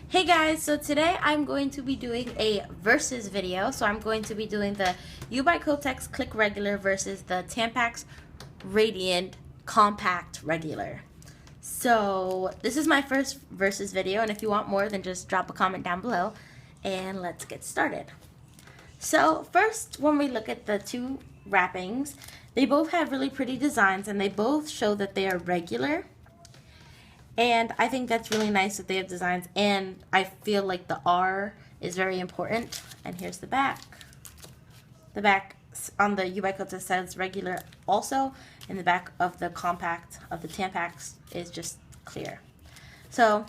Hey guys, so today I'm going to be doing a versus video. So I'm going to be doing the U by Kotex Click Regular versus the Tampax Radiant Compact Regular. So this is my first versus video, and if you want more, then just drop a comment down below and let's get started. So first, when we look at the two wrappings, they both have really pretty designs and they both show that they are regular. And I think that's really nice that they have designs, and I feel like the R is very important. And here's the back. The back on the U by Kotex says regular also, and the back of the compact of the Tampax is just clear. So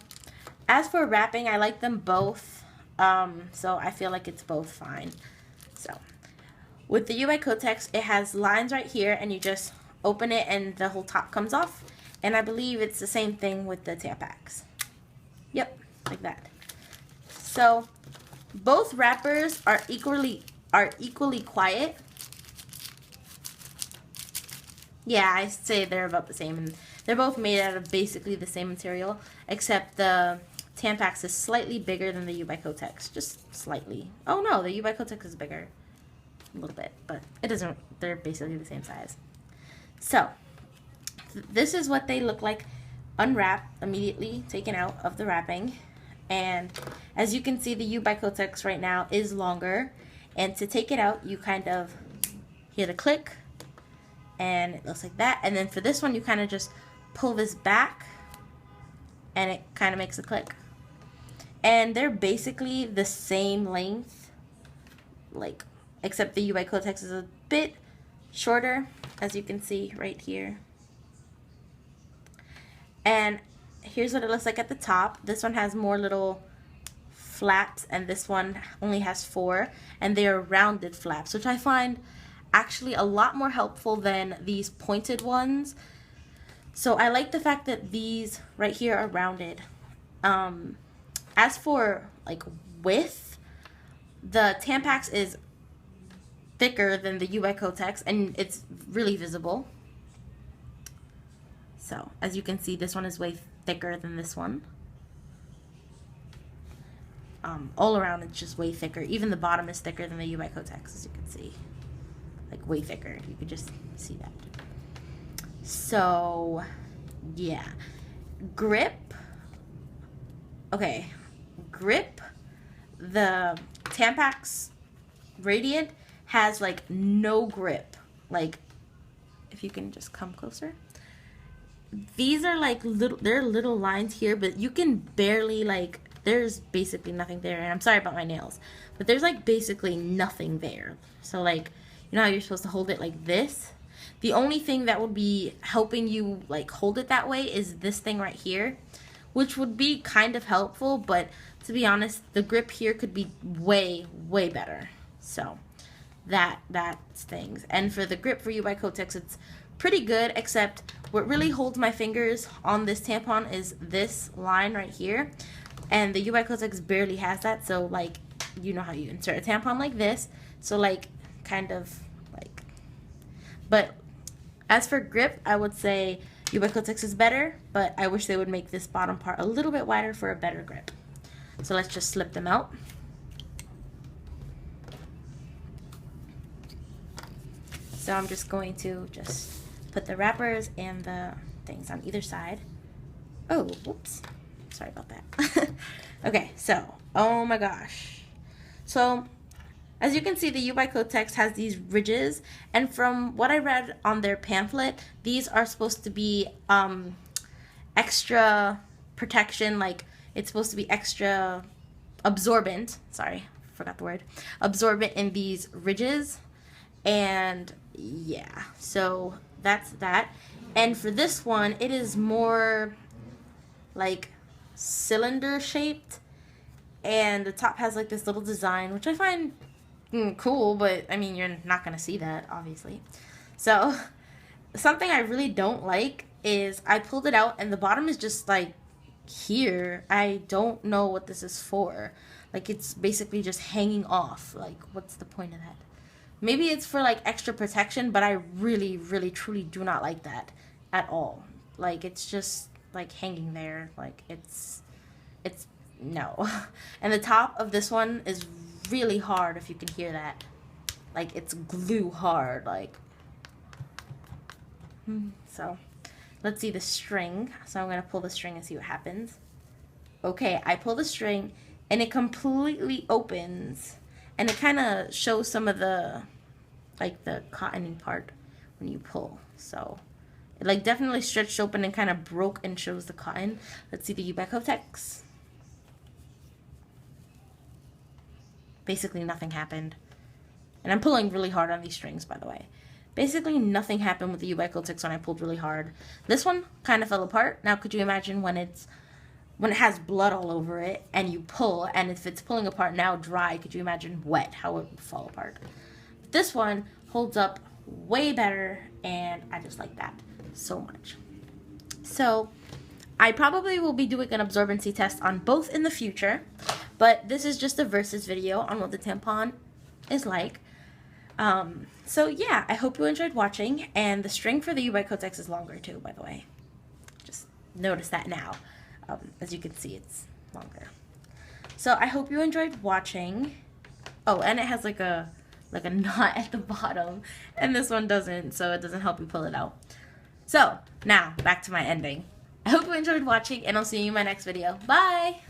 as for wrapping, I like them both, so I feel like it's both fine. So with the U by Kotex, it has lines right here, and you just open it and the whole top comes off. And I believe it's the same thing with the Tampax. Yep, like that. So both wrappers are equally quiet. Yeah, I say they're about the same, and they're both made out of basically the same material, except the Tampax is slightly bigger than the U by Kotex, just slightly. Oh no, the U by Kotex is bigger, a little bit, but it doesn't. They're basically the same size. So this is what they look like unwrapped, immediately taken out of the wrapping. And as you can see, the U by Kotex right now is longer, and to take it out, you kind of hear the click, and it looks like that. And then for this one, you kind of just pull this back, and it kind of makes a click. And they're basically the same length, like, except the U by Kotex is a bit shorter, as you can see right here. And here's what it looks like at the top. This one has more little flaps, and this one only has 4, and they are rounded flaps, which I find actually a lot more helpful than these pointed ones. So I like the fact that these right here are rounded. As for like width, the Tampax is thicker than the U by Kotex, and it's really visible. So, as you can see, this one is way thicker than this one. All around, it's just way thicker. Even the bottom is thicker than the U by Kotex, as you can see. Like, way thicker. You could just see that. So, yeah. Grip. Okay. Grip. The Tampax Radiant has, like, no grip. Like, if you can just come closer. These are like there are little lines here, but you can barely, like, there's basically nothing there. And I'm sorry about my nails, but there's like basically nothing there. So, like, you know how you're supposed to hold it like this? The only thing that would be helping you like hold it that way is this thing right here, which would be kind of helpful, but to be honest, the grip here could be way better. So that's things. And for the grip for U by Kotex, it's pretty good, except what really holds my fingers on this tampon is this line right here, and the U by Kotex barely has that. So, like, you know how you insert a tampon like this, so like kind of like, but as for grip, I would say U by Kotex is better, but I wish they would make this bottom part a little bit wider for a better grip. So let's just slip them out. So I'm just going to just put the wrappers and the things on either side. Oh, whoops. Sorry about that. Okay, so, oh my gosh. So, as you can see, the U by Kotex has these ridges, and from what I read on their pamphlet, these are supposed to be extra protection, like it's supposed to be extra absorbent. Sorry, forgot the word. Absorbent in these ridges. And yeah, so that's that. And for this one, it is more like cylinder shaped, and the top has like this little design, which I find cool, but I mean, you're not gonna see that, obviously. So something I really don't like is I pulled it out and the bottom is just like here. I don't know what this is for. Like, it's basically just hanging off. Like, what's the point of that? Maybe it's for like extra protection, but I really truly do not like that at all. Like, it's just like hanging there. Like, it's no. And the top of this one is really hard, if you can hear that. Like, it's glue hard, like. So, let's see the string. So I'm going to pull the string and see what happens. Okay, I pull the string, and it completely opens. And it kind of shows some of the, like, the cottony part when you pull. So, it, like, definitely stretched open and kind of broke and shows the cotton. Let's see the U by Kotex. Basically, nothing happened. And I'm pulling really hard on these strings, by the way. Basically, nothing happened with the U by Kotex when I pulled really hard. This one kind of fell apart. Now, could you imagine when it has blood all over it and you pull, and if it's pulling apart now dry, could you imagine wet, how it would fall apart? This one holds up way better, and I just like that so much. So, I probably will be doing an absorbency test on both in the future, but this is just a versus video on what the tampon is like. So yeah, I hope you enjoyed watching, and the string for the U by Kotex is longer too, by the way. Just notice that now. As you can see, it's longer. So I hope you enjoyed watching. Oh, and it has like a knot at the bottom, and this one doesn't, so it doesn't help you pull it out. So now back to my ending. I hope you enjoyed watching, and I'll see you in my next video. Bye!